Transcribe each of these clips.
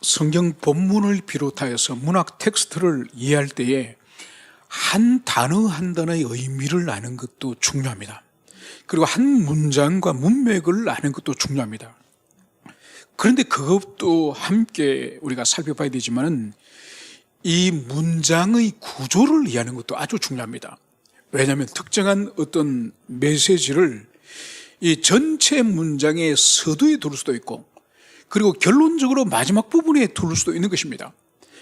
성경 본문을 비롯하여서 문학 텍스트를 이해할 때에 한 단어 한 단어의 의미를 아는 것도 중요합니다. 그리고 한 문장과 문맥을 아는 것도 중요합니다. 그런데 그것도 함께 우리가 살펴봐야 되지만은 이 문장의 구조를 이해하는 것도 아주 중요합니다. 왜냐하면 특정한 어떤 메시지를 이 전체 문장의 서두에 둘 수도 있고, 그리고 결론적으로 마지막 부분에 둘 수도 있는 것입니다.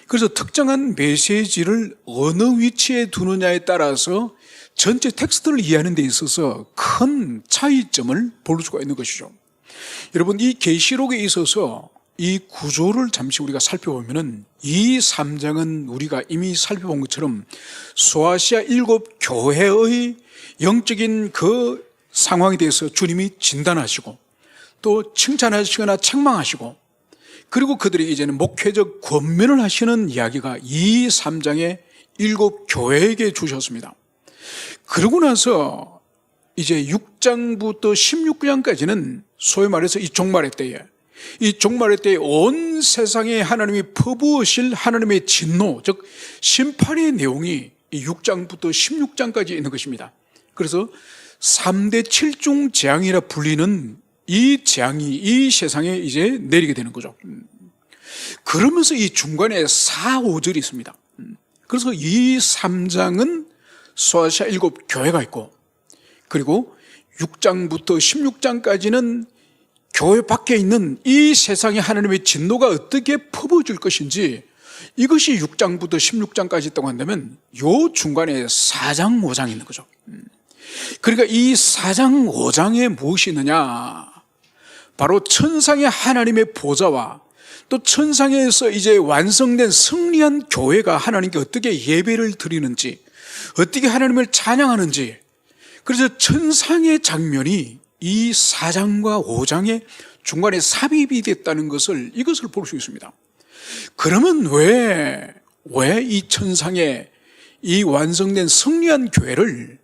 그래서 특정한 메시지를 어느 위치에 두느냐에 따라서 전체 텍스트를 이해하는 데 있어서 큰 차이점을 볼 수가 있는 것이죠. 여러분, 이 계시록에 있어서 이 구조를 잠시 우리가 살펴보면은 이 3장은 우리가 이미 살펴본 것처럼 소아시아 7 교회의 영적인 그 상황에 대해서 주님이 진단하시고 또 칭찬하시거나 책망하시고, 그리고 그들이 이제는 목회적 권면을 하시는 이야기가 이 3장의 7 교회에게 주셨습니다. 그러고 나서 이제 6장부터 16장까지는 소위 말해서 이 종말의 때에 온 세상에 하나님이 퍼부으실 하나님의 진노, 즉 심판의 내용이 이 6장부터 16장까지 있는 것입니다. 그래서 3대 7중 재앙이라 불리는 이 재앙이 이 세상에 이제 내리게 되는 거죠. 그러면서 이 중간에 4, 5절이 있습니다. 그래서 이 3장은 소아시아 7 교회가 있고, 그리고 6장부터 16장까지는 교회 밖에 있는 이 세상에 하나님의 진노가 어떻게 퍼부어질 것인지, 이것이 6장부터 16장까지 있다고 한다면 요 중간에 4장, 5장이 있는 거죠. 그러니까 이 4장, 5장에 무엇이 있느냐? 바로 천상의 하나님의 보좌와 또 천상에서 이제 완성된 승리한 교회가 하나님께 어떻게 예배를 드리는지, 어떻게 하나님을 찬양하는지, 그래서 천상의 장면이 이 4장과 5장의 중간에 삽입이 됐다는 것을, 이것을 볼 수 있습니다. 그러면 왜 이 천상의 이 완성된 승리한 교회를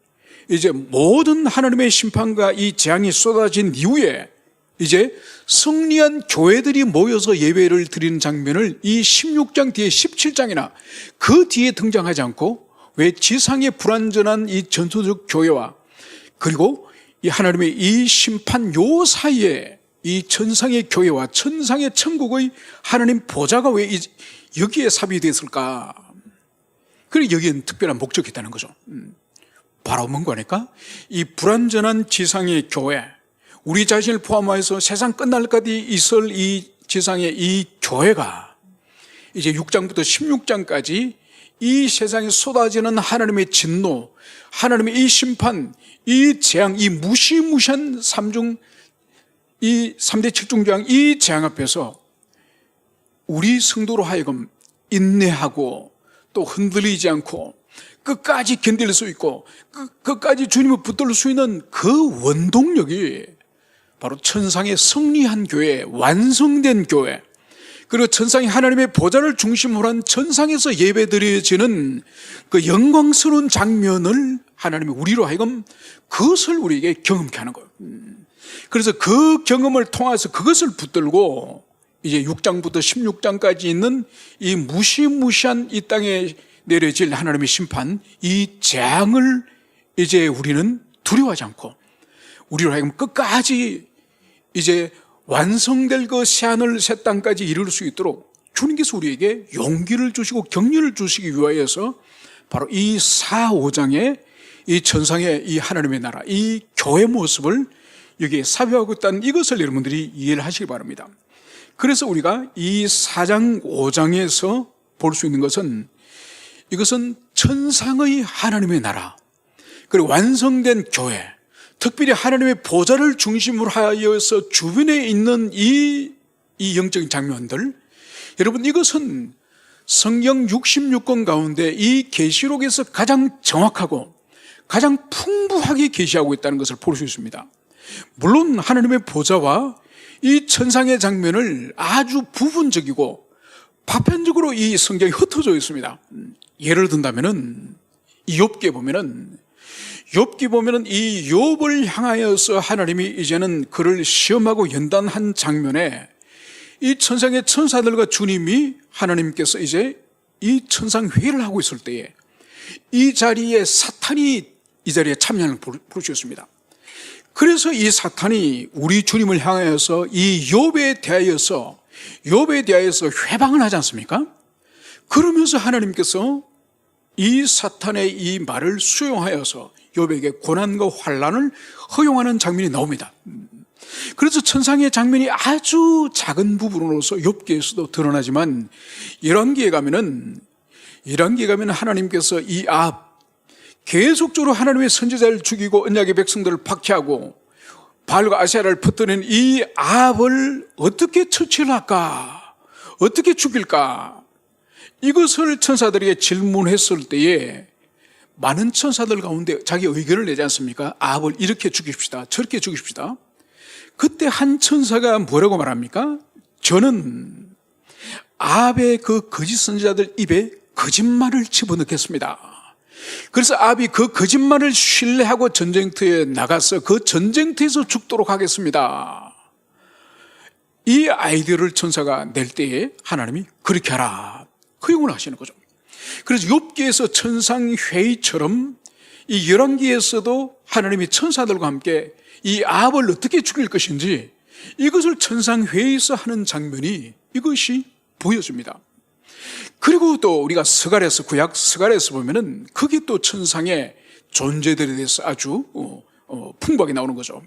이제 모든 하나님의 심판과 이 재앙이 쏟아진 이후에 이제 승리한 교회들이 모여서 예배를 드리는 장면을 이 16장 뒤에 17장이나 그 뒤에 등장하지 않고 왜 지상의 불완전한 이 전투적 교회와 그리고 이 하나님의 이 심판 요 사이에 이 천상의 교회와 천상의 천국의 하나님 보좌가 왜 여기에 삽입됐을까? 그리고 여기에는 특별한 목적이 있다는 거죠. 바로 뭔가 하니까 이 불완전한 지상의 교회, 우리 자신을 포함해서 세상 끝날까지 있을 이 지상의 이 교회가 이제 6장부터 16장까지 이 세상에 쏟아지는 하나님의 진노, 하나님의 이 심판, 이 재앙, 이 무시무시한 3대 7중 재앙, 이 재앙 앞에서 우리 성도로 하여금 인내하고 또 흔들리지 않고 끝까지 견딜 수 있고 끝까지 주님을 붙들 수 있는 그 원동력이 바로 천상의 승리한 교회, 완성된 교회, 그리고 천상의 하나님의 보좌를 중심으로 한 천상에서 예배드려지는 그 영광스러운 장면을 하나님이 우리로 하여금 그것을 우리에게 경험케 하는 거예요. 그래서 그 경험을 통해서 그것을 붙들고 이제 6장부터 16장까지 있는 이 무시무시한 이 땅에 내려질 하나님의 심판, 이 재앙을 이제 우리는 두려워하지 않고 우리로 하여금 끝까지 이제 완성될 그 새하늘 새 땅까지 이룰 수 있도록 주님께서 우리에게 용기를 주시고 격려를 주시기 위하여서 바로 이 4, 5장의 이 천상의 이 하나님의 나라, 이 교회 모습을 여기에 삽입하고 있다는 이것을 여러분들이 이해를 하시기 바랍니다. 그래서 우리가 이 4장, 5장에서 볼 수 있는 것은 이것은 천상의 하나님의 나라, 그리고 완성된 교회, 특별히 하나님의 보좌를 중심으로 하여서 주변에 있는 이 영적인 장면들, 여러분 이것은 성경 66권 가운데 이 계시록에서 가장 정확하고 가장 풍부하게 계시하고 있다는 것을 볼 수 있습니다. 물론 하나님의 보좌와 이 천상의 장면을 아주 부분적이고 파편적으로 이 성경이 흩어져 있습니다. 예를 든다면은 욥기에 보면은 이 욥을 향하여서 하나님이 이제는 그를 시험하고 연단한 장면에 이 천상의 천사들과 주님이 하나님께서 이제 이 천상회의를 하고 있을 때에 이 자리에 사탄이 이 자리에 참여를 부르셨습니다. 그래서 이 사탄이 우리 주님을 향하여서 이 욥에 대하여서 회방을 하지 않습니까? 그러면서 하나님께서 이 사탄의 이 말을 수용하여서 욥에게 고난과 환난을 허용하는 장면이 나옵니다. 그래서 천상의 장면이 아주 작은 부분으로서 욥기에서도 드러나지만 열왕기에 가면은 하나님께서 이 아합, 계속적으로 하나님의 선지자를 죽이고 언약의 백성들을 박해하고 바알과 아세라를 퍼뜨리는 이 아합을 어떻게 처치를 할까? 어떻게 죽일까? 이것을 천사들에게 질문했을 때에 많은 천사들 가운데 자기 의견을 내지 않습니까? 아합을 이렇게 죽입시다, 저렇게 죽입시다. 그때 한 천사가 뭐라고 말합니까? 저는 아합의 그 거짓 선지자들 입에 거짓말을 집어넣겠습니다. 그래서 아합이 그 거짓말을 신뢰하고 전쟁터에 나가서 그 전쟁터에서 죽도록 하겠습니다. 이 아이디어를 천사가 낼 때에 하나님이 그렇게 하라, 허용을 하시는 거죠. 그래서 욥기에서 천상회의처럼 이 열왕기에서도 하나님이 천사들과 함께 이 아합을 어떻게 죽일 것인지 이것을 천상회의에서 하는 장면이 이것이 보여집니다. 그리고 또 우리가 스가랴서, 구약 스가랴서 보면은 그게 또 천상의 존재들에 대해서 아주 풍부하게 나오는 거죠.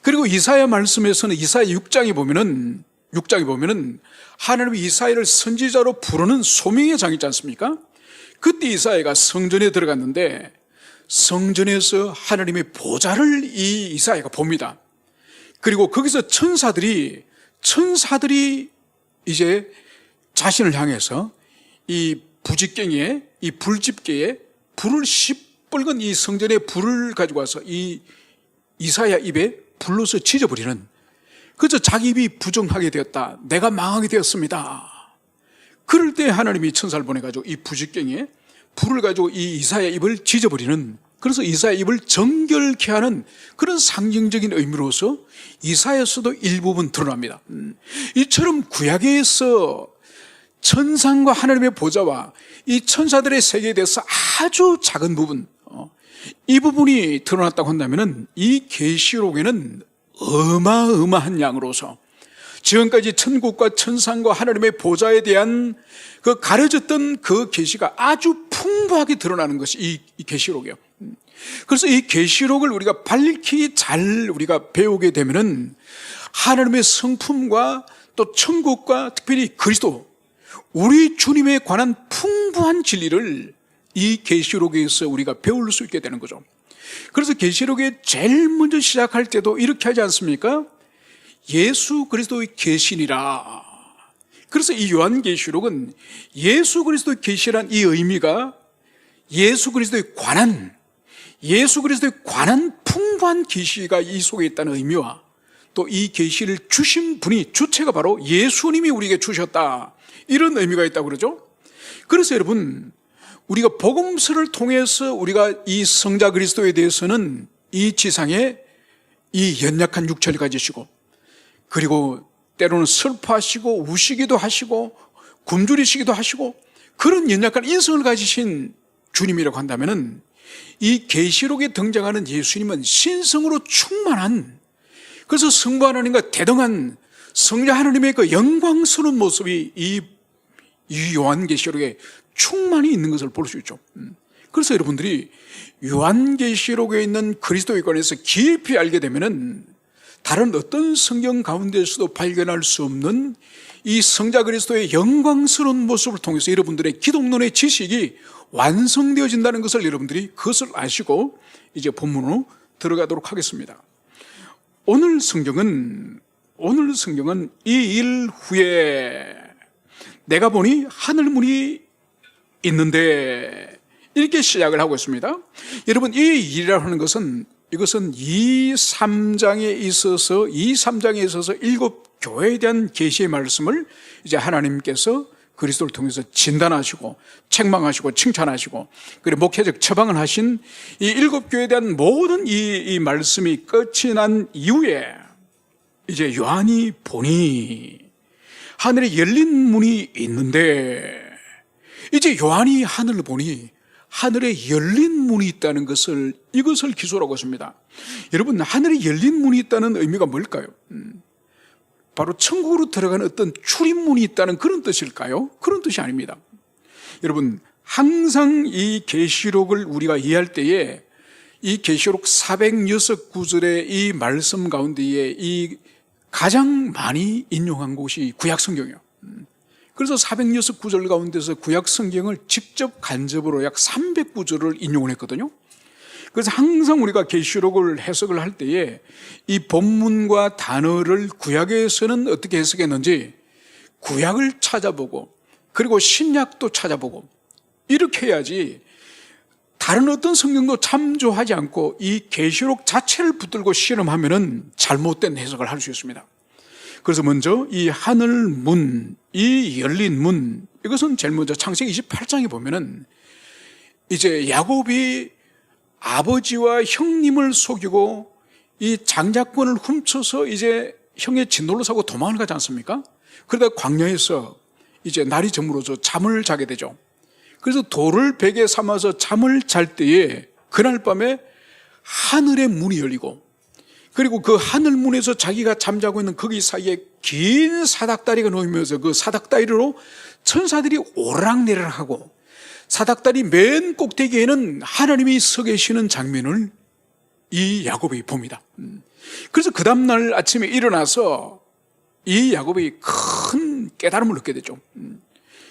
그리고 이사야 말씀에서는 이사야 6장에 보면은 하나님이 이사야를 선지자로 부르는 소명의 장이 있지 않습니까? 그때 이사야가 성전에 들어갔는데 성전에서 하나님의 보좌를 이 이사야가 봅니다. 그리고 거기서 천사들이 이제 자신을 향해서 이 부직갱이에, 이 불집게에 불을 시뻘건 이 성전에 불을 가지고 와서 이 이사야 입에 불로서 지져버리는, 그저 자기 입이 부정하게 되었다, 내가 망하게 되었습니다. 그럴 때 하나님이 천사를 보내가지고 이 부직갱이에 불을 가지고 이 이사야 입을 지져버리는, 그래서 이사야 입을 정결케 하는 그런 상징적인 의미로서 이사야서도 일부분 드러납니다. 이처럼 구약에서 천상과 하나님의 보좌와 이 천사들의 세계에 대해서 아주 작은 부분, 이 부분이 드러났다고 한다면 이 계시록에는 어마어마한 양으로서 지금까지 천국과 천상과 하나님의 보좌에 대한 그 가려졌던 그 계시가 아주 풍부하게 드러나는 것이 이 계시록이에요. 그래서 이 계시록을 우리가 밝히 잘 우리가 배우게 되면은 하나님의 성품과 또 천국과 특별히 그리스도, 우리 주님에 관한 풍부한 진리를 이 계시록에서 우리가 배울 수 있게 되는 거죠. 그래서 계시록에 제일 먼저 시작할 때도 이렇게 하지 않습니까? 예수 그리스도의 계시니라. 그래서 이 요한계시록은 예수 그리스도의 계시란 이 의미가 예수 그리스도에 관한 풍부한 계시가 이 속에 있다는 의미와 또 이 계시를 주신 분이, 주체가 바로 예수님이 우리에게 주셨다, 이런 의미가 있다고 그러죠. 그래서 여러분, 우리가 복음서를 통해서 우리가 이 성자 그리스도에 대해서는 이 지상에 이 연약한 육체를 가지시고, 그리고 때로는 슬퍼하시고 우시기도 하시고 굶주리시기도 하시고 그런 연약한 인성을 가지신 주님이라고 한다면은 이 계시록에 등장하는 예수님은 신성으로 충만한, 그래서 성부 하나님과 대등한 성자 하나님의 그 영광스러운 모습이 이 요한계시록에 충만히 있는 것을 볼 수 있죠. 그래서 여러분들이 요한계시록에 있는 그리스도에 관해서 깊이 알게 되면은 다른 어떤 성경 가운데서도 발견할 수 없는 이 성자 그리스도의 영광스러운 모습을 통해서 여러분들의 기독론의 지식이 완성되어진다는 것을 여러분들이 그것을 아시고 이제 본문으로 들어가도록 하겠습니다. 오늘 성경은 이 일 후에 내가 보니 하늘문이 있는데, 이렇게 시작을 하고 있습니다. 여러분, 이 일이라고 하는 것은 이것은 이 3장에 있어서 일곱 교회에 대한 계시의 말씀을 이제 하나님께서 그리스도를 통해서 진단하시고 책망하시고 칭찬하시고 그리고 목회적 처방을 하신 이 일곱 교회에 대한 모든 이 말씀이 끝이 난 이후에 이제 요한이 보니, 하늘에 열린 문이 있는데 이제 요한이 하늘을 보니 하늘에 열린 문이 있다는 이것을 기소라고 했습니다. 여러분, 하늘에 열린 문이 있다는 의미가 뭘까요? 바로 천국으로 들어가는 어떤 출입문이 있다는 그런 뜻일까요? 그런 뜻이 아닙니다. 여러분, 항상 이 계시록을 우리가 이해할 때에 이 계시록 406구절의 이 말씀 가운데에 이 가장 많이 인용한 곳이 구약 성경이에요. 그래서 406구절 가운데서 구약 성경을 직접 간접으로 약 300구절을 인용을 했거든요. 그래서 항상 우리가 계시록을 해석을 할 때에 이 본문과 단어를 구약에서는 어떻게 해석했는지 구약을 찾아보고 그리고 신약도 찾아보고 이렇게 해야지 다른 어떤 성경도 참조하지 않고 이 계시록 자체를 붙들고 실험하면은 잘못된 해석을 할 수 있습니다. 그래서 먼저 이 하늘 문, 이 열린 문, 이것은 제일 먼저 창세기 28장에 보면은 이제 야곱이 아버지와 형님을 속이고 이 장자권을 훔쳐서 이제 형의 진노를 사고 도망을 가지 않습니까? 그러다 광야에서 이제 날이 저물어서 잠을 자게 되죠. 그래서 돌을 베개 삼아서 잠을 잘 때에 그날 밤에 하늘의 문이 열리고 그리고 그 하늘 문에서 자기가 잠자고 있는 거기 사이에 긴 사닥다리가 놓이면서 그 사닥다리로 천사들이 오락내락하고 사닥다리 맨 꼭대기에는 하나님이 서 계시는 장면을 이 야곱이 봅니다. 그래서 그 다음날 아침에 일어나서 이 야곱이 큰 깨달음을 얻게 되죠.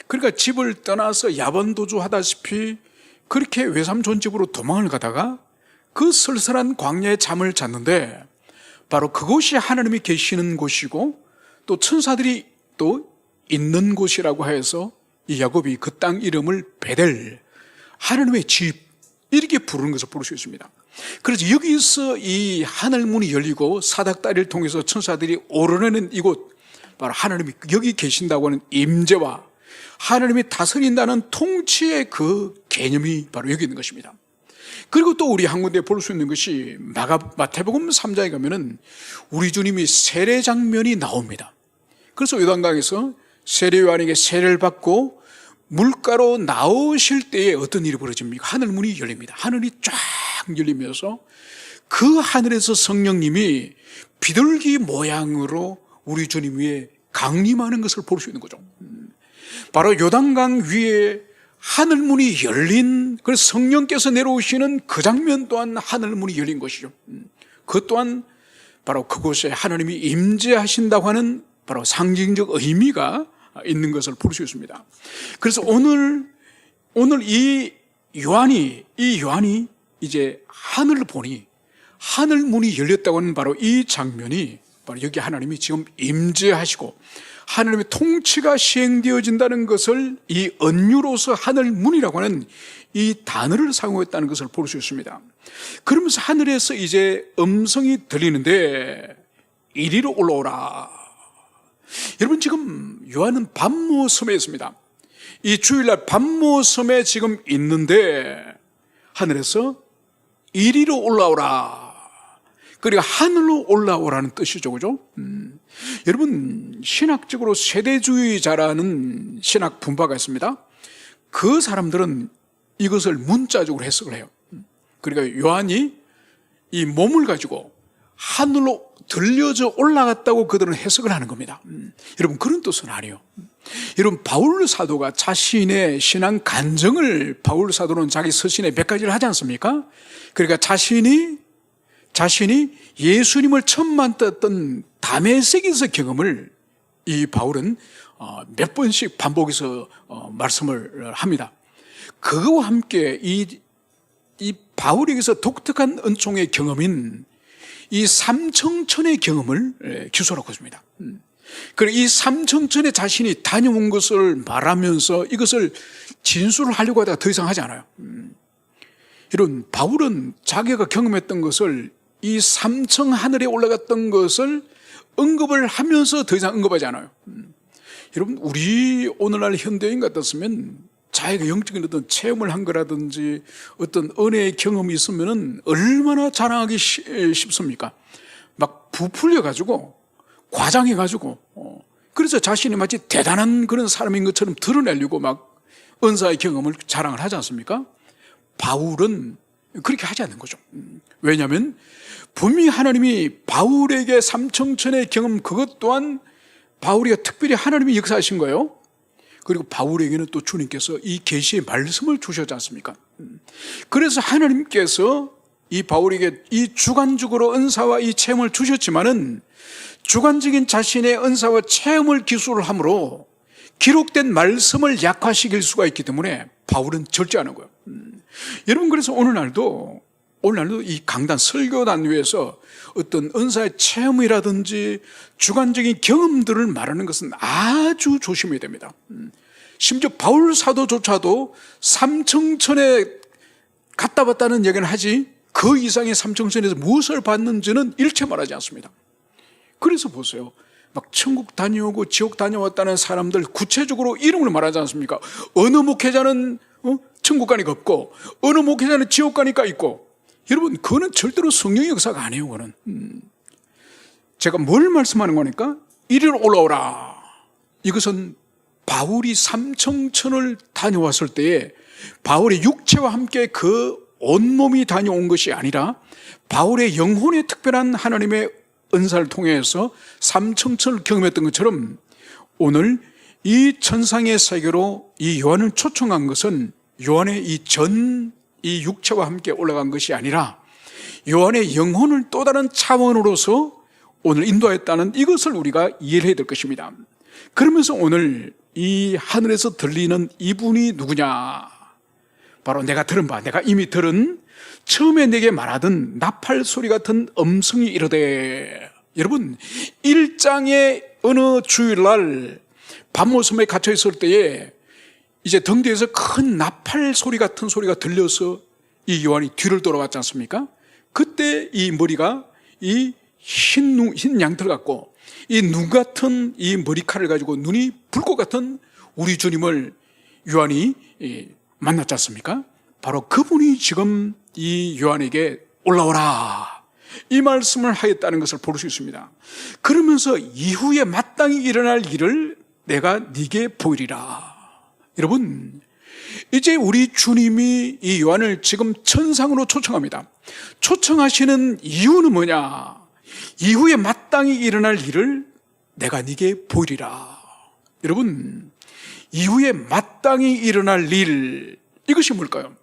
그러니까 집을 떠나서 야반도주 하다시피 그렇게 외삼촌 집으로 도망을 가다가 그 쓸쓸한 광야에 잠을 잤는데 바로 그곳이 하나님이 계시는 곳이고 또 천사들이 또 있는 곳이라고 해서 이 야곱이 그 땅 이름을 베델, 하나님의 집 이렇게 부르는 것을 볼 수 있습니다. 그래서 여기서 이 하늘문이 열리고 사닥다리를 통해서 천사들이 오르내는 이곳, 바로 하나님이 여기 계신다고 하는 임재와 하나님이 다스린다는 통치의 그 개념이 바로 여기 있는 것입니다. 그리고 또 우리 한 군데 볼 수 있는 것이 마태복음 3장에 가면은 우리 주님이 세례 장면이 나옵니다. 그래서 요단강에서 세례 요한에게 세례를 받고 물가로 나오실 때에 어떤 일이 벌어집니까? 하늘문이 열립니다. 하늘이 쫙 열리면서 그 하늘에서 성령님이 비둘기 모양으로 우리 주님 위에 강림하는 것을 볼 수 있는 거죠. 바로 요단강 위에 하늘문이 열린, 그래서 성령께서 내려오시는 그 장면 또한 하늘문이 열린 것이죠. 그 또한 바로 그곳에 하나님이 임재하신다고 하는 바로 상징적 의미가 있는 것을 볼 수 있습니다. 그래서 오늘 이 요한이 이제 하늘을 보니 하늘문이 열렸다고 하는 바로 이 장면이 바로 여기 하나님이 지금 임재하시고 하나님의 통치가 시행되어진다는 것을 이 은유로서 하늘문이라고 하는 이 단어를 사용했다는 것을 볼 수 있습니다. 그러면서 하늘에서 이제 음성이 들리는데 이리로 올라오라. 여러분, 지금 요한은 반모섬에 있습니다. 이 주일날 반모섬에 지금 있는데 하늘에서 이리로 올라오라. 그리고 하늘로 올라오라는 뜻이죠, 그죠? 여러분, 신학적으로 세대주의자라는 신학 분파가 있습니다. 그 사람들은 이것을 문자적으로 해석을 해요. 그러니까 요한이 이 몸을 가지고 하늘로 들려져 올라갔다고 그들은 해석을 하는 겁니다. 여러분, 그런 뜻은 아니에요. 여러분, 바울 사도가 자신의 신앙 간증을 바울 사도는 자기 서신에 몇 가지를 하지 않습니까? 그러니까 자신이 예수님을 처음 만났던 다메섹에서 경험을 이 바울은 몇 번씩 반복해서 말씀을 합니다. 그거와 함께 이 바울에게서 독특한 은총의 경험인 이 삼청천의 경험을 기술하고 있습니다. 그리고 이 삼청천에 자신이 다녀온 것을 말하면서 이것을 진술을 하려고 하다가 더 이상 하지 않아요. 이런 바울은 자기가 경험했던 것을 이 삼청 하늘에 올라갔던 것을 언급을 하면서 더 이상 언급하지 않아요. 여러분, 우리 오늘날 현대인 같았으면 자기가 영적인 어떤 체험을 한 거라든지 어떤 은혜의 경험이 있으면 얼마나 자랑하기 쉽습니까? 막 부풀려가지고 과장해가지고 그래서 자신이 마치 대단한 그런 사람인 것처럼 드러내려고 막 은사의 경험을 자랑을 하지 않습니까? 바울은 그렇게 하지 않는 거죠. 왜냐하면 분명히 하나님이 바울에게 삼청천의 경험, 그것 또한 바울이가 특별히 하나님이 역사하신 거예요. 그리고 바울에게는 또 주님께서 이 계시의 말씀을 주셨지 않습니까? 그래서 하나님께서 이 바울에게 이 주관적으로 은사와 이 체험을 주셨지만은 주관적인 자신의 은사와 체험을 기술을 함으로 기록된 말씀을 약화시킬 수가 있기 때문에 바울은 절제하는 거예요. 여러분, 그래서 오늘날도 이 강단 설교단 위에서 어떤 은사의 체험이라든지 주관적인 경험들을 말하는 것은 아주 조심해야 됩니다. 심지어 바울 사도조차도 삼청천에 갔다 왔다는 얘기는 하지 그 이상의 삼청천에서 무엇을 봤는지는 일체 말하지 않습니다. 그래서 보세요. 막 천국 다녀오고 지옥 다녀왔다는 사람들 구체적으로 이름을 말하지 않습니까? 어느 목회자는 천국 가니까 없고 어느 목회자는 지옥 가니까 있고. 여러분, 그거는 절대로 성령의 역사가 아니에요. 그거는 제가 뭘 말씀하는 거니까 이리로 올라오라. 이것은 바울이 삼청천을 다녀왔을 때에 바울의 육체와 함께 그 온몸이 다녀온 것이 아니라 바울의 영혼의 특별한 하나님의 은사를 통해서 삼청천을 경험했던 것처럼 오늘 이 천상의 세계로 이 요한을 초청한 것은 요한의 이 육체와 함께 올라간 것이 아니라 요한의 영혼을 또 다른 차원으로서 오늘 인도했다는 이것을 우리가 이해를 해야 될 것입니다. 그러면서 오늘 이 하늘에서 들리는 이분이 누구냐? 바로 내가 이미 들은 처음에 내게 말하던 나팔 소리 같은 음성이 이르되. 여러분, 1장의 어느 주일날 밤모섬에 갇혀 있을 때에 이제 등 뒤에서 큰 나팔 소리 같은 소리가 들려서 이 요한이 뒤를 돌아봤지 않습니까? 그때 이 머리가 이 흰 양털 같고 이 눈 같은 이 머리칼을 가지고 눈이 불꽃 같은 우리 주님을 요한이 만났지 않습니까? 바로 그분이 지금 이 요한에게 올라오라 이 말씀을 하였다는 것을 볼 수 있습니다. 그러면서 이후에 마땅히 일어날 일을 내가 네게 보이리라. 여러분, 이제 우리 주님이 이 요한을 지금 천상으로 초청합니다. 초청하시는 이유는 뭐냐? 이후에 마땅히 일어날 일을 내가 네게 보이리라. 여러분, 이후에 마땅히 일어날 일, 이것이 뭘까요?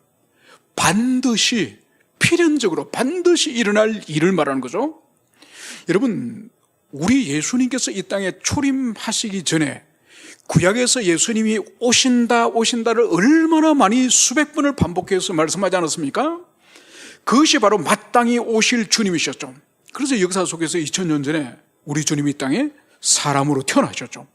반드시, 필연적으로 반드시 일어날 일을 말하는 거죠. 여러분, 우리 예수님께서 이 땅에 초림하시기 전에 구약에서 예수님이 오신다를 얼마나 많이 수백 번을 반복해서 말씀하지 않았습니까? 그것이 바로 마땅히 오실 주님이셨죠. 그래서 역사 속에서 2000년 전에 우리 주님이 이 땅에 사람으로 태어나셨죠.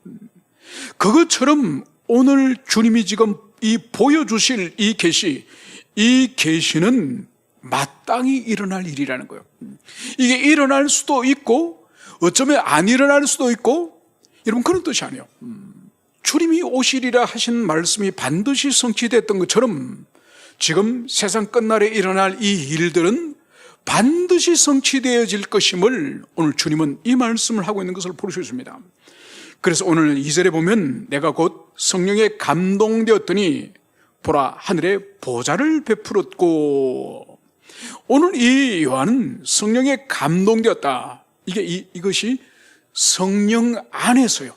그것처럼 오늘 주님이 지금 이 보여주실 이 계시는 마땅히 일어날 일이라는 거예요. 이게 일어날 수도 있고 어쩌면 안 일어날 수도 있고, 여러분, 그런 뜻이 아니에요. 주님이 오시리라 하신 말씀이 반드시 성취됐던 것처럼 지금 세상 끝날에 일어날 이 일들은 반드시 성취되어질 것임을 오늘 주님은 이 말씀을 하고 있는 것을 볼 수 있습니다. 그래서 오늘 2절에 보면 내가 곧 성령에 감동되었더니 보라 하늘에 보좌를 베풀었고. 오늘 이 요한은 성령에 감동되었다. 이것이 성령 안에서요.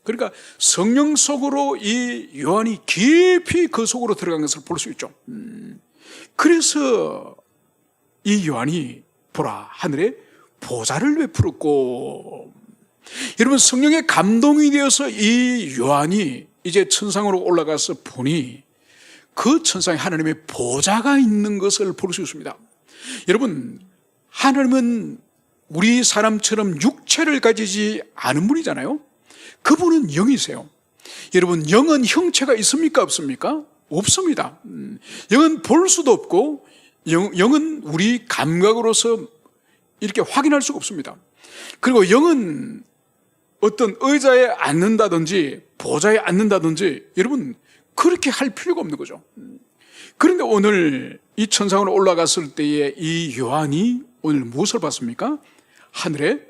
그러니까 성령 속으로 이 요한이 깊이 그 속으로 들어간 것을 볼 수 있죠. 그래서 이 요한이 보라 하늘에 보좌를 베풀었고. 여러분, 성령에 감동이 되어서 이 요한이 이제 천상으로 올라가서 보니 그 천상에 하나님의 보좌가 있는 것을 볼 수 있습니다. 여러분, 하나님은 우리 사람처럼 육체를 가지지 않은 분이잖아요. 그분은 영이세요. 여러분, 영은 형체가 있습니까? 없습니까? 없습니다. 영은 볼 수도 없고 영은 우리 감각으로서 이렇게 확인할 수가 없습니다. 그리고 영은 어떤 의자에 앉는다든지 보좌에 앉는다든지 여러분 그렇게 할 필요가 없는 거죠. 그런데 오늘 이 천상으로 올라갔을 때에 이 요한이 오늘 무엇을 봤습니까? 하늘에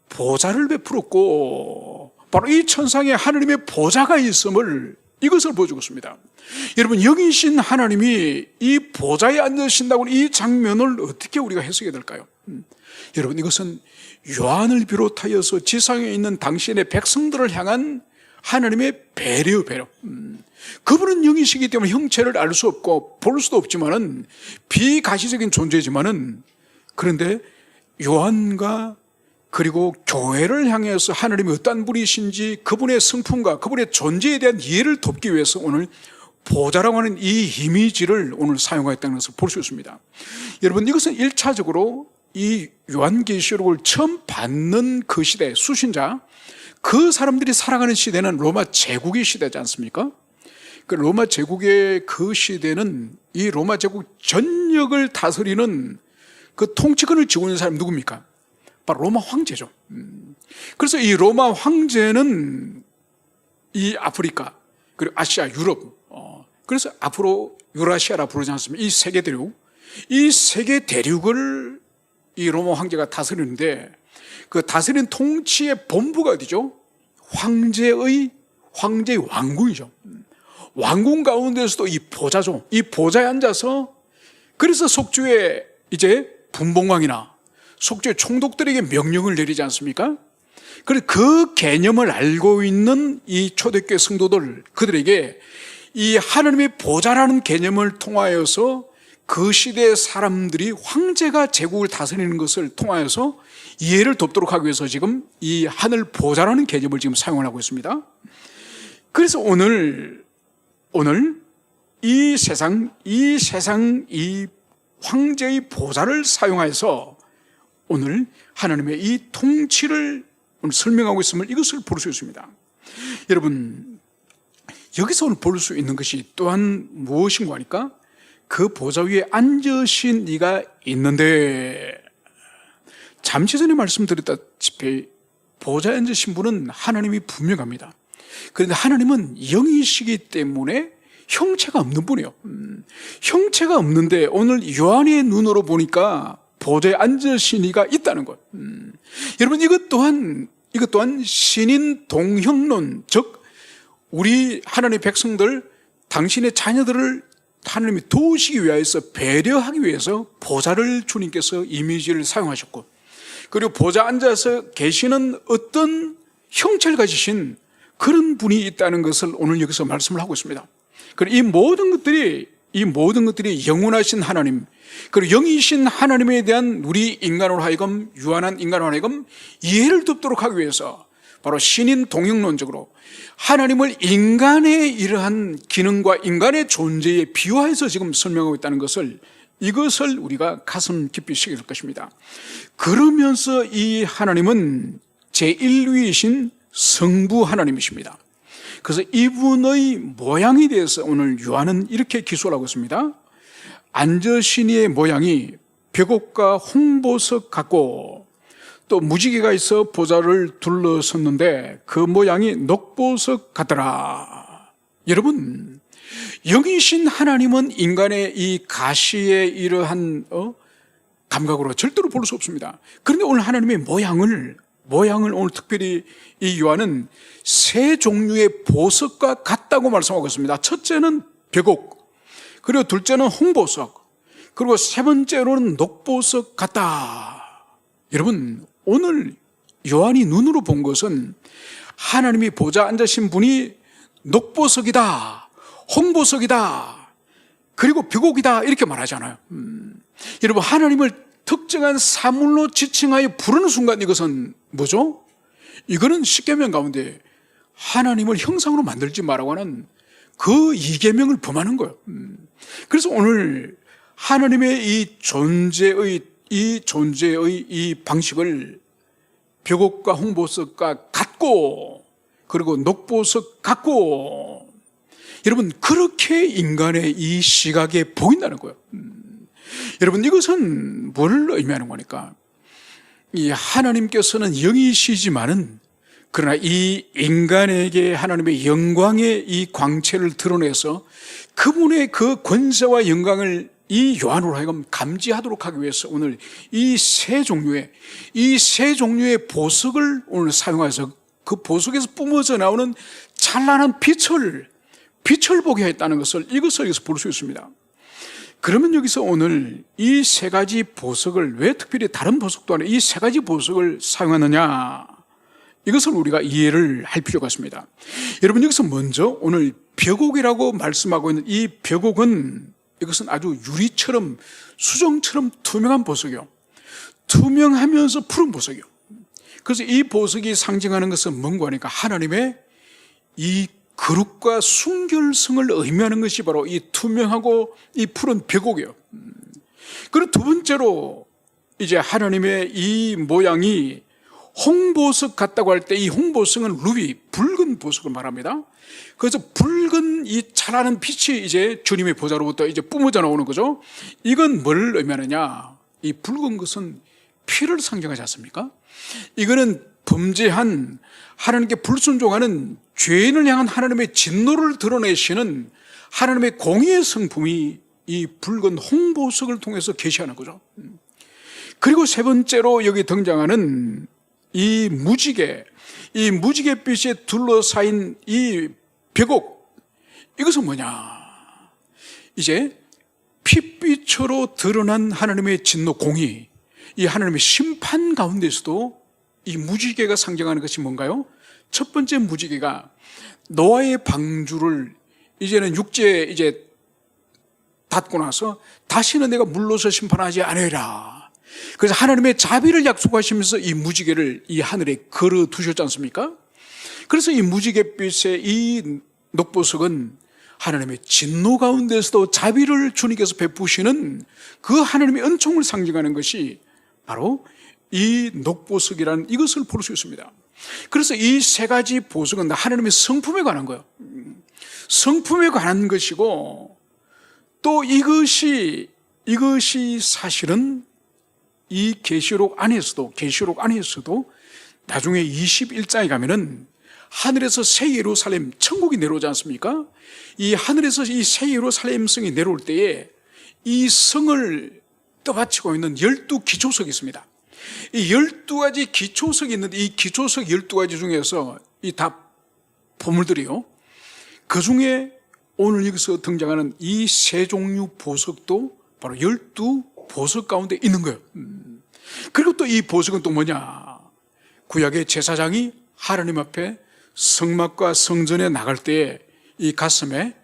보좌를 베풀었고. 바로 이 천상에 하나님의 보좌가 있음을 이것을 보여주고 있습니다. 여러분, 영이신 하나님이 이 보좌에 앉으신다고 이 장면을 어떻게 우리가 해석해야 될까요? 여러분, 이것은 요한을 비롯하여서 지상에 있는 당신의 백성들을 향한 하나님의 배려. 그분은 영이시기 때문에 형체를 알 수 없고 볼 수도 없지만은 비가시적인 존재지만은, 그런데 요한과 그리고 교회를 향해서 하나님이 어떤 분이신지 그분의 성품과 그분의 존재에 대한 이해를 돕기 위해서 오늘 보좌라고 하는 이 이미지를 오늘 사용하였다는 것을 볼 수 있습니다. 여러분, 이것은 1차적으로 이 요한계시록을 처음 받는 그 시대, 수신자, 그 사람들이 살아가는 시대는 로마 제국의 시대지 않습니까? 그 로마 제국의 그 시대는 이 로마 제국 전역을 다스리는 그 통치권을 쥐고 있는 사람이 누굽니까? 바로 로마 황제죠. 그래서 이 로마 황제는 이 아프리카, 그리고 아시아, 유럽, 그래서 앞으로 유라시아라 부르지 않습니까? 이 세계 대륙, 이 세계 대륙을 이 로마 황제가 다스리는데, 그 다스리는 통치의 본부가 어디죠? 황제의 왕궁이죠. 왕궁 가운데서도 이 보좌죠. 이 보좌에 앉아서, 그래서 속주의 이제 분봉왕이나 속주의 총독들에게 명령을 내리지 않습니까? 그래서 그 개념을 알고 있는 이 초대교회 성도들, 그들에게 이 하나님의 보좌라는 개념을 통하여서 그 시대의 사람들이 황제가 제국을 다스리는 것을 통하여서 이해를 돕도록 하기 위해서 지금 이 하늘 보좌라는 개념을 지금 사용을 하고 있습니다. 그래서 오늘 이 세상 이 황제의 보좌를 사용해서 오늘 하나님의 이 통치를 오늘 설명하고 있음을 이것을 볼 수 있습니다. 여러분, 여기서 오늘 볼 수 있는 것이 또한 무엇인가 하니까, 그 보좌 위에 앉으신 이가 있는데, 잠시 전에 말씀드렸다시피 보좌에 앉으신 분은 하나님이 분명합니다. 그런데 하나님은 영이시기 때문에 형체가 없는 분이에요. 형체가 없는데 오늘 요한의 눈으로 보니까 보좌에 앉으신 이가 있다는 것. 여러분, 이것 또한 신인 동형론, 즉 우리 하나님의 백성들, 당신의 자녀들을 하나님이 도우시기 위해서, 배려하기 위해서 보좌를 주님께서 이미지를 사용하셨고, 그리고 보좌 앉아서 계시는 어떤 형체를 가지신 그런 분이 있다는 것을 오늘 여기서 말씀을 하고 있습니다. 그리고 이 모든 것들이 영원하신 하나님, 그리고 영이신 하나님에 대한 우리 인간으로 하여금, 유한한 인간으로 하여금 이해를 돕도록 하기 위해서 바로 신인 동형론적으로 하나님을 인간의 이러한 기능과 인간의 존재에 비유해서 지금 설명하고 있다는 것을, 이것을 우리가 가슴 깊이 새길 것입니다. 그러면서 이 하나님은 제1위이신 성부 하나님이십니다. 그래서 이분의 모양에 대해서 오늘 요한은 이렇게 기술을 하고 있습니다. 앉으신 이의 모양이 벽옥과 홍보석 같고, 또 무지개가 있어 보좌를 둘러섰는데 그 모양이 녹보석 같더라. 여러분, 영이신 하나님은 인간의 이 가시의 이러한 감각으로 절대로 볼 수 없습니다. 그런데 오늘 하나님의 모양을 오늘 특별히 이 요한은 세 종류의 보석과 같다고 말씀하고 있습니다. 첫째는 벽옥, 그리고 둘째는 홍보석, 그리고 세 번째로는 녹보석 같다. 여러분, 오늘 요한이 눈으로 본 것은 하나님이 보좌 앉으신 분이 녹보석이다, 홍보석이다, 그리고 벽옥이다, 이렇게 말하잖아요. 여러분, 하나님을 특정한 사물로 지칭하여 부르는 순간 이것은 뭐죠? 이거는 십계명 가운데 하나님을 형상으로 만들지 말라고 하는 그 이계명을 범하는 거예요. 그래서 오늘 하나님의 이 존재의 이 방식을 벽옥과 홍보석과 같고, 그리고 녹보석 같고, 여러분, 그렇게 인간의 이 시각에 보인다는 거예요. 여러분, 이것은 뭘 의미하는 거니까, 이 하나님께서는 영이시지만은, 그러나 이 인간에게 하나님의 영광의 이 광채를 드러내서 그분의 그 권세와 영광을 이 요한으로 하여금 감지하도록 하기 위해서 오늘 이 세 종류의 보석을 오늘 사용해서 그 보석에서 뿜어져 나오는 찬란한 빛을 보게 했다는 것을 이것을 여기서 볼 수 있습니다. 그러면 여기서 오늘 이 세 가지 보석을 왜 특별히 다른 보석도 아니라 이 세 가지 보석을 사용하느냐, 이것을 우리가 이해를 할 필요가 있습니다. 여러분, 여기서 먼저 오늘 벽옥이라고 말씀하고 있는 이 벽옥은, 이것은 아주 유리처럼 수정처럼 투명한 보석이요, 투명하면서 푸른 보석이요. 그래서 이 보석이 상징하는 것은 뭔가 하니까 하나님의 이 거룩과 순결성을 의미하는 것이 바로 이 투명하고 이 푸른 벽옥이에요. 그리고 두 번째로 이제 하나님의 이 모양이 홍보석 같다고 할 때 이 홍보석은 루비, 붉은 보석을 말합니다. 그래서 붉은 이 찬란한 빛이 이제 주님의 보좌로부터 이제 뿜어져 나오는 거죠. 이건 뭘 의미하느냐? 이 붉은 것은 피를 상징하지 않습니까? 이거는 범죄한, 하나님께 불순종하는 죄인을 향한 하나님의 진노를 드러내시는 하나님의 공의의 성품이 이 붉은 홍보석을 통해서 계시하는 거죠. 그리고 세 번째로 여기 등장하는 이 무지개, 이 무지갯빛에 둘러싸인 이 벽옥, 이것은 뭐냐? 이제 핏빛으로 드러난 하나님의 진노 공의, 이 하나님의 심판 가운데서도 이 무지개가 상징하는 것이 뭔가요? 첫 번째 무지개가 노아의 방주를 이제는 육지에 이제 닫고 나서 다시는 내가 물로서 심판하지 않으리라. 그래서 하나님의 자비를 약속하시면서 이 무지개를 이 하늘에 걸어 두셨지 않습니까? 그래서 이 무지갯빛의 이 녹보석은 하나님의 진노 가운데서도 자비를 주님께서 베푸시는 그 하나님의 은총을 상징하는 것이 바로 이 녹보석이라는 이것을 볼 수 있습니다. 그래서 이 세 가지 보석은 하나님의 성품에 관한 거예요. 성품에 관한 것이고, 또 이것이 사실은 이 계시록 안에서도 나중에 21장에 가면은 하늘에서 새 예루살렘, 천국이 내려오지 않습니까? 이 하늘에서 이 새 예루살렘 성이 내려올 때에 이 성을 떠받치고 있는 12기초석이 있습니다. 이 12가지 기초석이 있는데, 이 기초석 12가지 중에서 이 다 보물들이요, 그 중에 오늘 여기서 등장하는 이 세 종류 보석도 바로 12보석 가운데 있는 거예요. 그리고 또 이 보석은 또 뭐냐? 구약의 제사장이 하나님 앞에 성막과 성전에 나갈 때에 이 가슴에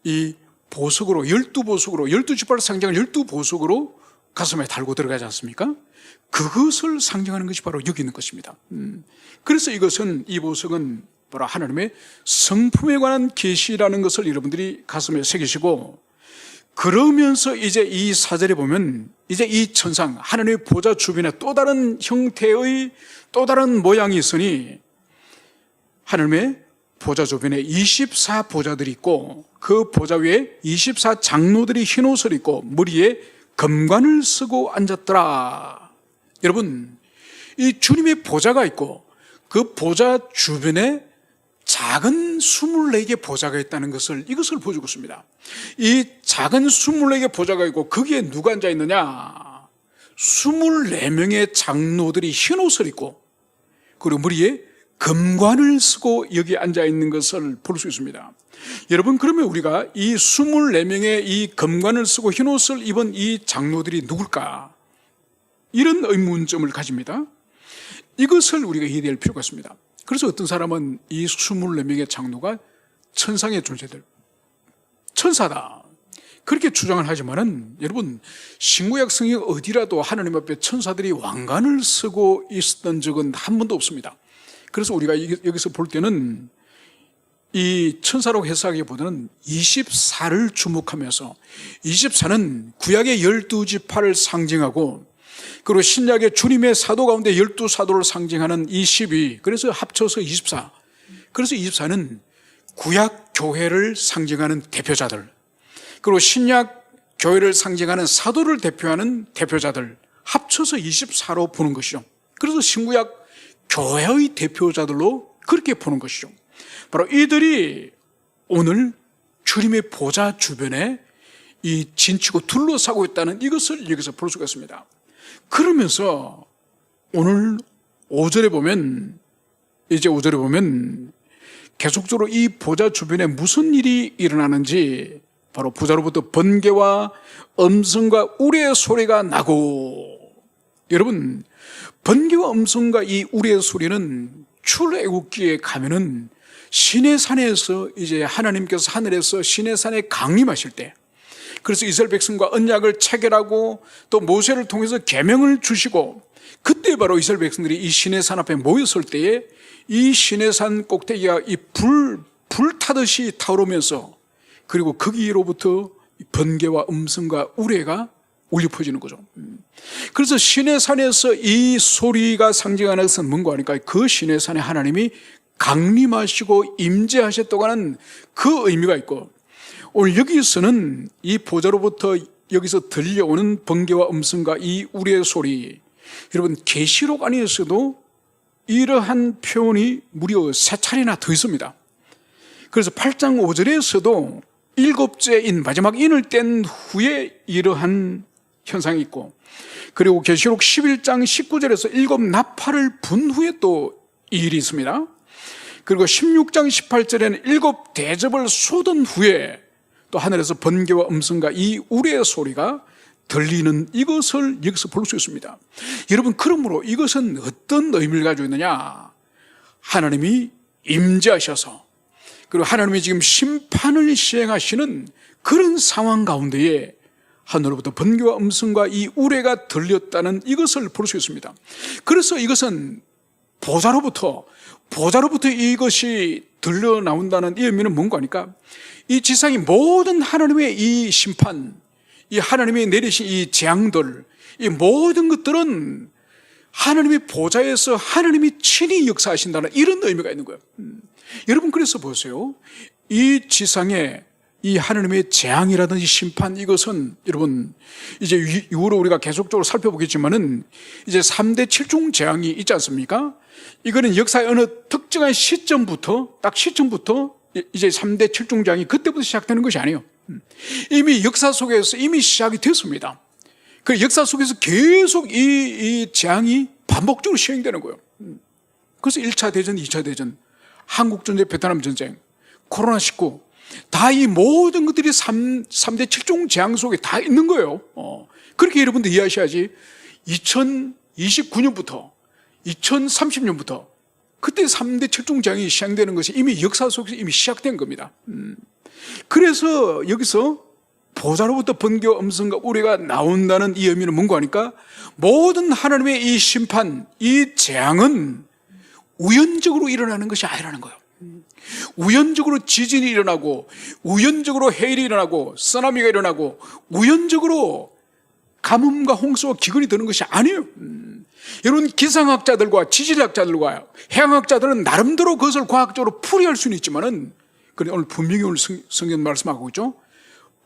이 보석으로, 12보석으로, 12지파를 상징하는 12보석으로 가슴에 달고 들어가지 않습니까? 그것을 상징하는 것이 바로 여기 있는 것입니다. 그래서 이 보석은 바로 하나님의 성품에 관한 계시라는 것을 여러분들이 가슴에 새기시고, 그러면서 이제 이 사절에 보면 이제 이 천상, 하나님의 보좌 주변에 또 다른 형태의 또 다른 모양이 있으니, 하나님의 보좌 주변에 24보좌들이 있고, 그 보좌 위에 24장로들이 흰 옷을 입고 머리에 금관을 쓰고 앉았더라. 여러분, 이 주님의 보좌가 있고 그 보좌 주변에 작은 24개 보좌가 있다는 것을, 이것을 보여주고 있습니다. 이 작은 24개 보좌가 있고 거기에 누가 앉아 있느냐? 24명의 장로들이 흰 옷을 입고 그리고 머리에 금관을 쓰고 여기 앉아 있는 것을 볼 수 있습니다. 여러분, 그러면 우리가 이 24명의 이 금관을 쓰고 흰 옷을 입은 이 장로들이 누굴까? 이런 의문점을 가집니다. 이것을 우리가 이해할 필요가 있습니다. 그래서 어떤 사람은 이 24명의 장로가 천상의 존재들, 천사다, 그렇게 주장을 하지만은, 여러분, 신구약 성경 어디라도 하나님 앞에 천사들이 왕관을 쓰고 있었던 적은 한 번도 없습니다. 그래서 우리가 여기서 볼 때는 이 천사라고 해석하기보다는 24를 주목하면서, 24는 구약의 12지파를 상징하고, 그리고 신약의 주님의 사도 가운데 12사도를 상징하는 이 12, 그래서 합쳐서 24. 그래서 24는 구약 교회를 상징하는 대표자들, 그리고 신약 교회를 상징하는 사도를 대표하는 대표자들, 합쳐서 24로 보는 것이죠. 그래서 신구약 교회의 대표자들로 그렇게 보는 것이죠. 바로 이들이 오늘 주님의 보좌 주변에 이 진치고 둘러싸고 있다는 이것을 여기서 볼 수가 있습니다. 그러면서 오늘 5절에 보면 이제 5절에 보면 계속적으로 이 보좌 주변에 무슨 일이 일어나는지 바로 보좌로부터 번개와 음성과 우레의 소리가 나고, 여러분 번개와 음성과 이 우레의 소리는 출애굽기에 가면은 시내산에서 이제 하나님께서 하늘에서 시내산에 강림하실 때, 그래서 이스라엘 백성과 언약을 체결하고 또 모세를 통해서 계명을 주시고, 그때 바로 이스라엘 백성들이 이 시내산 앞에 모였을 때에 이 시내산 꼭대기가 이 불 타듯이 타오르면서, 그리고 거기로부터 번개와 음성과 우레가 울려 퍼지는 거죠. 그래서 시내산에서 이 소리가 상징하는 것은 뭔가 하니까 그 시내산에 하나님이 강림하시고 임재하셨다고 하는 그 의미가 있고, 오늘 여기서는 이 보좌로부터 여기서 들려오는 번개와 음성과 이 우레의 소리, 여러분 계시록 안에서도 이러한 표현이 무려 3차례나 더 있습니다. 그래서 8장 5절에서도 7째인 마지막 인을 뗀 후에 이러한 현상이 있고, 그리고 계시록 11장 19절에서 7 나팔을 분 후에 또 이 일이 있습니다. 그리고 16장 18절에는 7 대접을 쏟은 후에 또 하늘에서 번개와 음성과 이 우레의 소리가 들리는 이것을 여기서 볼 수 있습니다. 여러분, 그러므로 이것은 어떤 의미를 가지고 있느냐? 하나님이 임재하셔서, 그리고 하나님이 지금 심판을 시행하시는 그런 상황 가운데에 하늘로부터 번개와 음성과 이 우레가 들렸다는 이것을 볼 수 있습니다. 그래서 이것은 보좌로부터 이것이 들려 나온다는 이 의미는 뭔가 하니까, 이 지상의 모든 하나님의 이 심판, 이 하나님이 내리신 이 재앙들, 이 모든 것들은 하나님의 보좌에서 하나님이 친히 역사하신다는 이런 의미가 있는 거예요. 여러분, 그래서 보세요. 이 지상에 이 하나님의 재앙이라든지 심판, 이것은 여러분 이제 이후로 우리가 계속적으로 살펴보겠지만은 이제 3대 7중 재앙이 있지 않습니까? 이거는 역사의 어느 특정한 시점부터, 딱 시점부터 이제 3대 7중 재앙이 그때부터 시작되는 것이 아니에요. 이미 역사 속에서 이미 시작이 됐습니다. 그 역사 속에서 계속 이 재앙이 반복적으로 시행되는 거예요. 그래서 1차 대전, 2차 대전, 한국전쟁, 베트남 전쟁, 코로나19, 다 이 모든 것들이 3대 7종 재앙 속에 다 있는 거예요. 그렇게 여러분들 이해하셔야지. 2029년부터 2030년부터 그때 3대 7종 재앙이 시행되는 것이 이미 역사 속에서 이미 시작된 겁니다. 그래서 여기서 보좌로부터 번개와 음성과 우레가 나온다는 이 의미는 뭔가 하니까, 모든 하나님의 이 심판, 이 재앙은 우연적으로 일어나는 것이 아니라는 거예요. 우연적으로 지진이 일어나고, 우연적으로 해일이 일어나고, 쓰나미가 일어나고, 우연적으로 가뭄과 홍수와 기근이 드는 것이 아니에요. 여러분, 기상학자들과 지질학자들과 해양학자들은 나름대로 그것을 과학적으로 풀이할 수는 있지만은, 오늘 분명히 오늘 성경 말씀하고 있죠.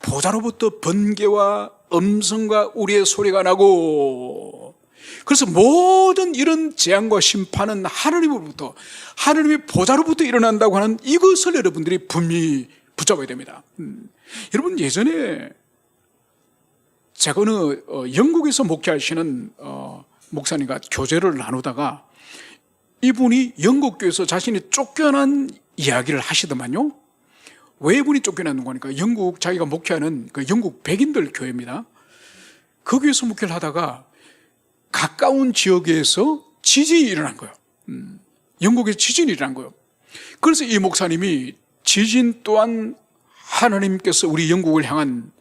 보좌로부터 번개와 음성과 우리의 소리가 나고, 그래서 모든 이런 재앙과 심판은 하나님으로부터, 하나님의 보좌로부터 일어난다고 하는 이것을 여러분들이 분명히 붙잡아야 됩니다. 여러분, 예전에 제가 어느 영국에서 목회하시는 목사님과 교제를 나누다가 이분이 영국 교회에서 자신이 쫓겨난 이야기를 하시더만요. 왜 이분이 쫓겨난 거니까, 영국 자기가 목회하는 그 영국 백인들 교회입니다. 거기에서 목회를 하다가 가까운 지역에서 지진이 일어난 거예요. 영국에서 지진이 일어난 거예요. 그래서 이 목사님이 지진 또한 하나님께서 우리 영국을 향한,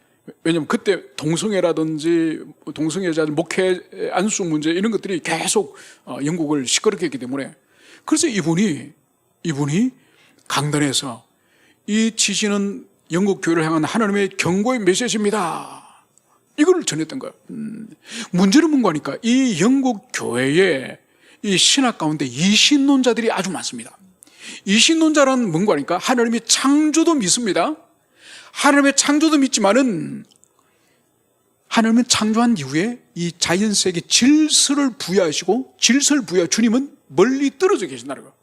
왜냐하면 그때 동성애라든지 동성애자 목회 안수 문제 이런 것들이 계속 영국을 시끄럽게 했기 때문에, 그래서 이분이 강단에서 이 지진은 영국 교회를 향한 하나님의 경고의 메시지입니다, 이걸 전했던 거예요. 문제는 뭔가 하니까, 이 영국 교회에 이 신학 가운데 이신론자들이 아주 많습니다. 이신론자란 뭔가 하니까, 하나님의 창조도 믿습니다. 하나님의 창조도 믿지만은 하나님은 창조한 이후에 이 자연세계 질서를 부여하시고, 질서를 부여한 주님은 멀리 떨어져 계신다는 거예요.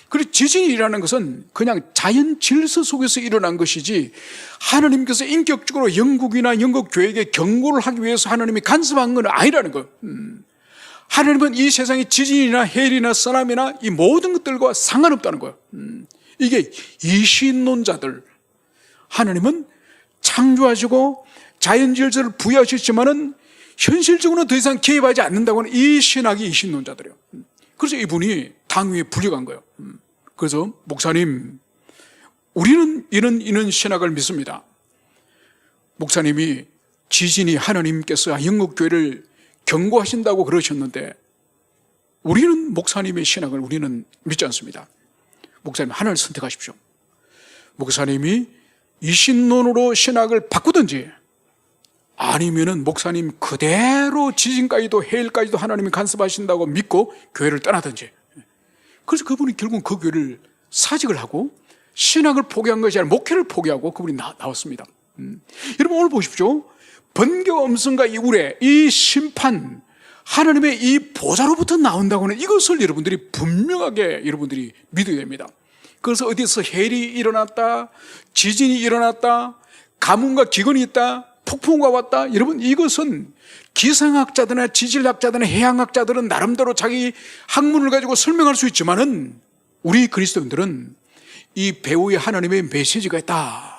그리고 지진이 일어나는 것은 그냥 자연 질서 속에서 일어난 것이지, 하나님께서 인격적으로 영국이나 영국 교회에게 경고를 하기 위해서 하나님이 간섭한 건 아니라는 거예요. 하나님은 이 세상의 지진이나 해일이나 쓰나미나 이 모든 것들과 상관없다는 거예요. 이게 이신론자들, 하나님은 창조하시고 자연 질서를 부여하셨지만은 현실적으로는 더 이상 개입하지 않는다고 하는 이 신학이 이신론자들이에요. 그래서 이분이 당위에 불려간 거예요. 그래서 목사님, 우리는 이런 신학을 믿습니다. 목사님이 지진이 하나님께서 영국교회를 경고하신다고 그러셨는데 우리는 목사님의 신학을 우리는 믿지 않습니다. 목사님 하나를 선택하십시오. 목사님이 이신론으로 신학을 바꾸든지 아니면은 목사님 그대로 지진까지도 해일까지도 하나님이 간섭하신다고 믿고 교회를 떠나든지. 그래서 그분이 결국 그 교회를 사직을 하고 신학을 포기한 것이 아니라 목회를 포기하고 그분이 나왔습니다. 여러분 오늘 보십시오. 번개와 음성과 이 우레, 이 심판, 하나님의 이 보좌로부터 나온다고 하는 이것을 여러분들이 분명하게 여러분들이 믿어야 됩니다. 그래서 어디서 해일이 일어났다, 지진이 일어났다, 가뭄과 기근이 있다, 폭풍우가 왔다, 여러분 이것은 기상학자들이나 지질학자들이나 해양학자들은 나름대로 자기 학문을 가지고 설명할 수 있지만은 우리 그리스도인들은 이 배후에 하나님의 메시지가 있다.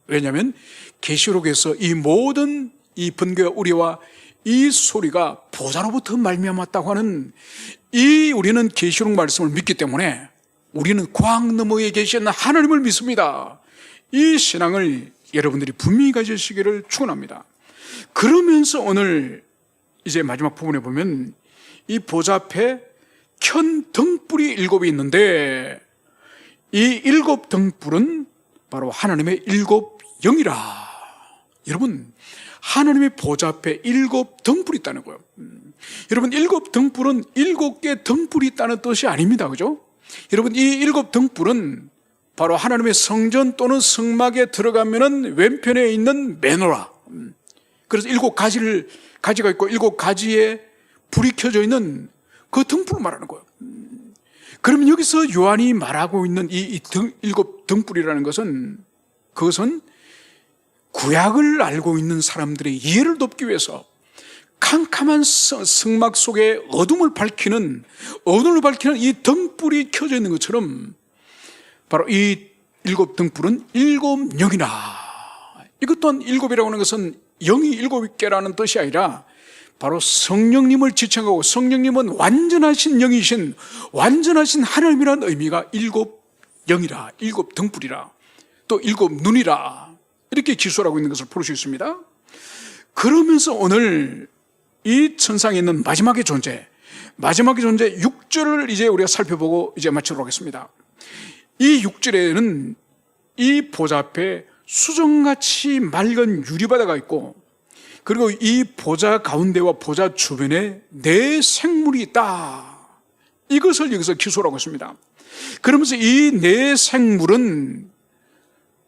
왜냐하면 계시록에서 이 모든 이 번개와 우리와 이 소리가 보좌로부터 말미암았다고 하는 이 우리는 계시록 말씀을 믿기 때문에 우리는 광 너머에 계시는 하나님을 믿습니다. 이 신앙을 여러분들이 분명히 가지시기를 축원합니다. 그러면서 오늘 이제 마지막 부분에 보면 이 보좌 앞에 켠 등불이 7이 있는데 이 7 등불은 바로 하나님의 7 영이라. 여러분 하나님의 보좌 앞에 7 등불이 있다는 거예요. 여러분 7 등불은 7개 등불이 있다는 뜻이 아닙니다. 그죠? 여러분 이 7 등불은 바로 하나님의 성전 또는 성막에 들어가면은 왼편에 있는 메노라. 그래서 7가지가 있고 7가지에 불이 켜져 있는 그 등불을 말하는 거예요. 그러면 여기서 요한이 말하고 있는 이 7 등불이라는 것은 그것은 구약을 알고 있는 사람들의 이해를 돕기 위해서 캄캄한 성막 속에 어둠을 밝히는 이 등불이 켜져 있는 것처럼 바로 이 7 등불은 7 영이나. 이것 또한 7이라고 하는 것은 영이 7개라는 뜻이 아니라 바로 성령님을 지칭하고 성령님은 완전하신 영이신 완전하신 하나님이라는 의미가 7 영이라, 7 등불이라, 또 7 눈이라 이렇게 기술하고 있는 것을 볼 수 있습니다. 그러면서 오늘 이 천상에 있는 마지막의 존재 6절을 이제 우리가 살펴보고 이제 마치도록 하겠습니다. 이 6절에는 이 보좌 앞에 수정같이 맑은 유리바다가 있고 그리고 이 보좌 가운데와 보좌 주변에 4 생물이 있다. 이것을 여기서 기술하고 있습니다. 그러면서 이 4 생물은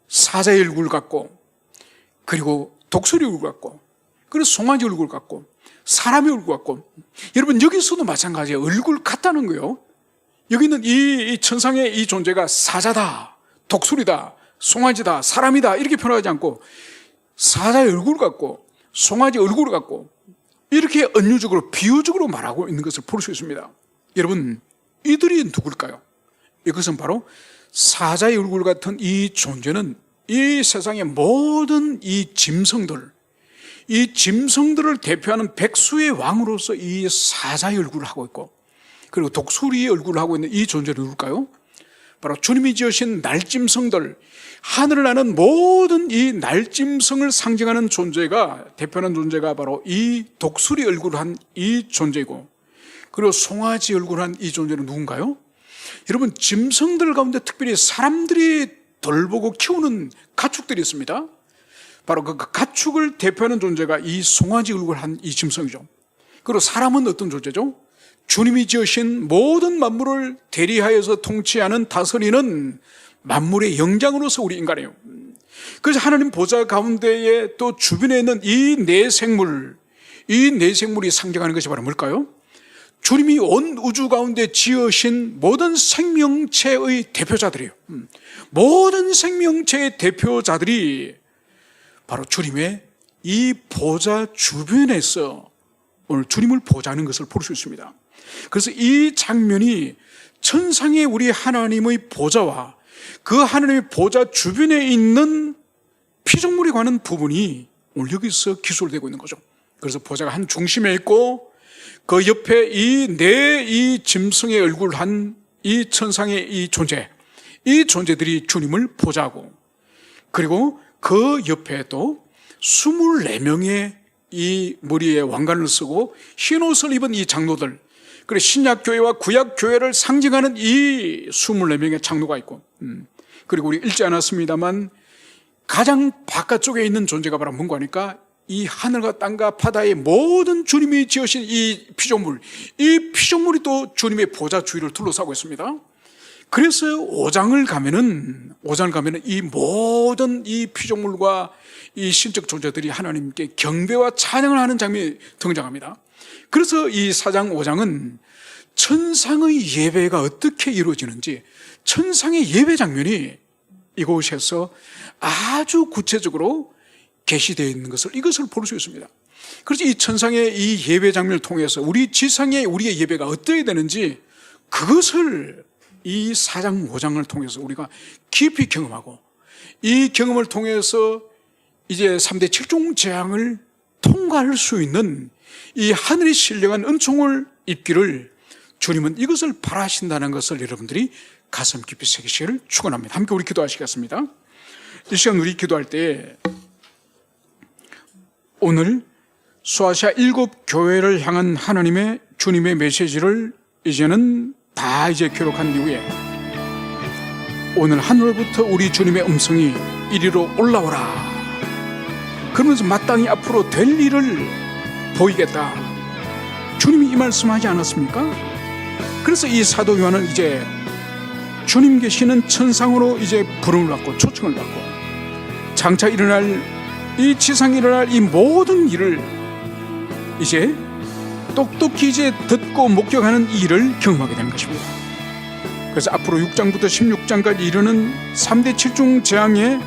사자의 얼굴 같고 그리고 독수리 얼굴 같고 그리고 송아지 얼굴 같고 사람의 얼굴 같고 여러분 여기서도 마찬가지예요. 얼굴 같다는 거예요. 여기는 이 천상의 이 존재가 사자다, 독수리다, 송아지다, 사람이다 이렇게 표현하지 않고 사자의 얼굴 같고 송아지 얼굴 같고 이렇게 은유적으로 비유적으로 말하고 있는 것을 볼 수 있습니다. 여러분 이들이 누굴까요? 이것은 바로 사자의 얼굴 같은 이 존재는 이 세상의 모든 이 짐승들을 대표하는 백수의 왕으로서 이 사자의 얼굴을 하고 있고 그리고 독수리의 얼굴을 하고 있는 이 존재는 누굴까요? 바로 주님이 지으신 날짐승들, 하늘을 나는 모든 이 날짐승을 상징하는 존재가 대표하는 존재가 바로 이 독수리 얼굴을 한 이 존재이고 그리고 송아지 얼굴을 한 이 존재는 누군가요? 여러분 짐승들 가운데 특별히 사람들이 돌보고 키우는 가축들이 있습니다. 바로 그 가축을 대표하는 존재가 이 송아지 얼굴을 한 이 짐승이죠. 그리고 사람은 어떤 존재죠? 주님이 지으신 모든 만물을 대리하여서 통치하는 다스리는 만물의 영장으로서 우리 인간이에요. 그래서 하나님 보좌 가운데에 또 주변에 있는 이 4 생물, 이 4 생물이 상징하는 것이 바로 뭘까요? 주님이 온 우주 가운데 지으신 모든 생명체의 대표자들이에요. 모든 생명체의 대표자들이 바로 주님의 이 보좌 주변에서 오늘 주님을 보자는 것을 볼 수 있습니다. 그래서 이 장면이 천상의 우리 하나님의 보좌와 그 하나님의 보좌 주변에 있는 피조물에 관한 부분이 오늘 여기서 기술되고 있는 거죠. 그래서 보좌가 한 중심에 있고 그 옆에 이 짐승의 얼굴 한 이 천상의 이 존재들이 주님을 보좌하고, 그리고 그 옆에도 24명의 이 머리에 왕관을 쓰고 흰 옷을 입은 이 장로들, 그리고 신약교회와 구약교회를 상징하는 이 24명의 장로가 있고, 그리고 우리 읽지 않았습니다만 가장 바깥쪽에 있는 존재가 바로 뭔가 하니까 이 하늘과 땅과 바다의 모든 주님이 지으신 이 피조물이 또 주님의 보좌 주위를 둘러싸고 있습니다. 그래서 5장을 가면은 이 모든 이 피조물과 이 신적 존재들이 하나님께 경배와 찬양을 하는 장면이 등장합니다. 그래서 이 4장 5장은 천상의 예배가 어떻게 이루어지는지, 천상의 예배 장면이 이곳에서 아주 구체적으로 계시되어 있는 이것을 볼 수 있습니다. 그래서 이 천상의 이 예배 장면을 통해서 우리 지상의 우리의 예배가 어떠해야 되는지, 그것을 이 4장 5장을 통해서 우리가 깊이 경험하고, 이 경험을 통해서 이제 3대 7종 재앙을 통과할 수 있는 이 하늘의 신령한 은총을 입기를 주님은 이것을 바라신다는 것을 여러분들이 가슴 깊이 새기시기를 축원합니다. 함께 우리 기도하시겠습니다. 이 시간 우리 기도할 때 오늘 수아시아 7교회를 향한 하나님의 주님의 메시지를 이제는 다 기록한 이후에 오늘 하늘로부터 우리 주님의 음성이 이리로 올라오라, 그러면서 마땅히 앞으로 될 일을 보이겠다, 주님이 이 말씀하지 않았습니까? 그래서 이 사도 요한은 이제 주님 계시는 천상으로 이제 부름을 받고 초청을 받고, 장차 일어날 이 지상에 일어날 이 모든 일을 이제 똑똑히 이제 듣고 목격하는 이 일을 경험하게 되는 것입니다. 그래서 앞으로 6장부터 16장까지 이르는 3대 7종 재앙의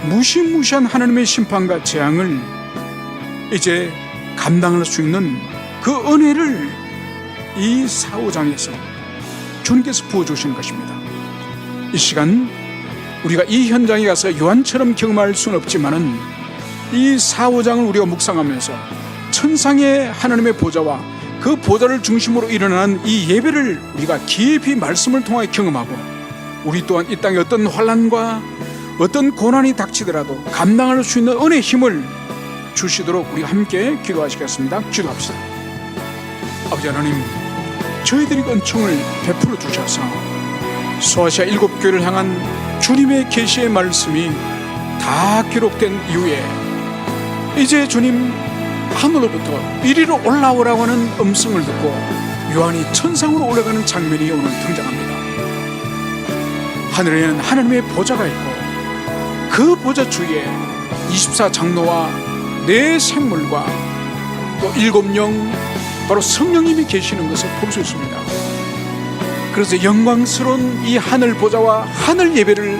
무시무시한 하나님의 심판과 재앙을 이제 감당할 수 있는 그 은혜를 이 4, 5장에서 주님께서 부어주시는 것입니다. 이 시간 우리가 이 현장에 가서 요한처럼 경험할 수는 없지만은 이 4, 5장을 우리가 묵상하면서 천상의 하나님의 보좌와 그 보좌를 중심으로 일어나는 이 예배를 우리가 깊이 말씀을 통하여 경험하고, 우리 또한 이 땅에 어떤 환난과 어떤 고난이 닥치더라도 감당할 수 있는 은혜의 힘을 주시도록 우리가 함께 기도하시겠습니다. 기도합시다. 아버지 하나님, 저희들이 은총을 베풀어 주셔서 수아시아 7교회를 향한 주님의 계시의 말씀이 다 기록된 이후에 이제 주님 하늘로부터 이리로 올라오라고 하는 음성을 듣고 요한이 천상으로 올라가는 장면이 오늘 등장합니다. 하늘에는 하나님의 보좌가 있고 그 보좌 주위에 24장로와 4생물과 또 7영, 바로 성령님이 계시는 것을 볼 수 있습니다. 그래서 영광스러운 이 하늘 보좌와 하늘 예배를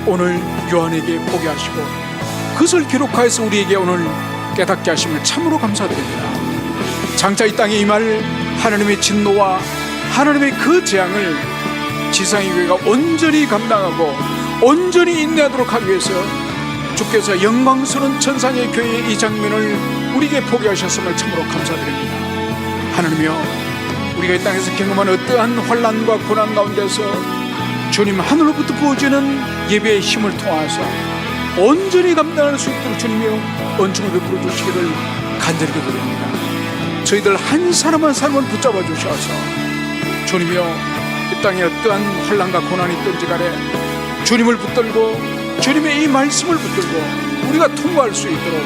오늘 요한에게 보게 하시고 그것을 기록하여서 우리에게 오늘 깨닫게 하심을 참으로 감사드립니다. 장차 이 땅에 임할 하나님의 진노와 하나님의 그 재앙을 지상의 교회가 온전히 감당하고 온전히 인내하도록 하기 위해서 주께서 영광스러운 천상의 교회의 이 장면을 우리에게 보게 하셨음을 참으로 감사드립니다. 하나님이여, 우리가 이 땅에서 경험한 어떠한 환난과 고난 가운데서 주님 하늘로부터 부어지는 예배의 힘을 통해서 온전히 감당할 수 있도록 주님이여 은총을 베풀어 주시기를 간절히 기도드립니다. 저희들 한 사람 한 사람을 붙잡아 주셔서 주님이여 이 땅에 어떠한 환난과 고난이 있든지 간에 주님을 붙들고 주님의 이 말씀을 붙들고 우리가 통과할 수 있도록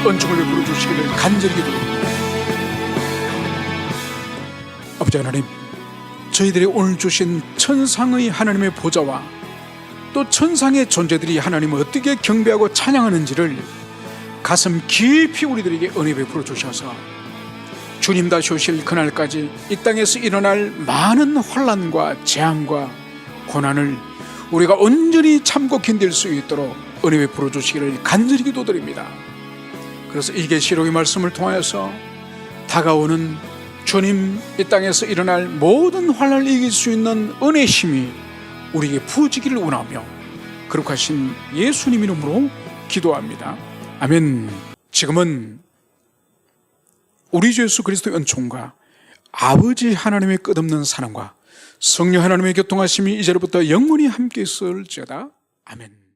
은총을 베풀어 주시기를 간절히 기도드립니다. 아버지 하나님, 저희들이 오늘 주신 천상의 하나님의 보좌와 또 천상의 존재들이 하나님을 어떻게 경배하고 찬양하는지를 가슴 깊이 우리들에게 은혜 베풀어 주셔서 주님 다시 오실 그날까지 이 땅에서 일어날 많은 환난과 재앙과 고난을 우리가 온전히 참고 견딜 수 있도록 은혜 베풀어 주시기를 간절히 기도드립니다. 그래서 이 계시록의 말씀을 통하여서 다가오는 주님 이 땅에서 일어날 모든 환난을 이길 수 있는 은혜의 힘이 우리에게 부어지기를 원하며 거룩하신 예수님 이름으로 기도합니다. 아멘. 지금은 우리 주 예수 그리스도의 은총과 아버지 하나님의 끝없는 사랑과 성령 하나님의 교통하심이 이제로부터 영원히 함께 있을지어다. 아멘.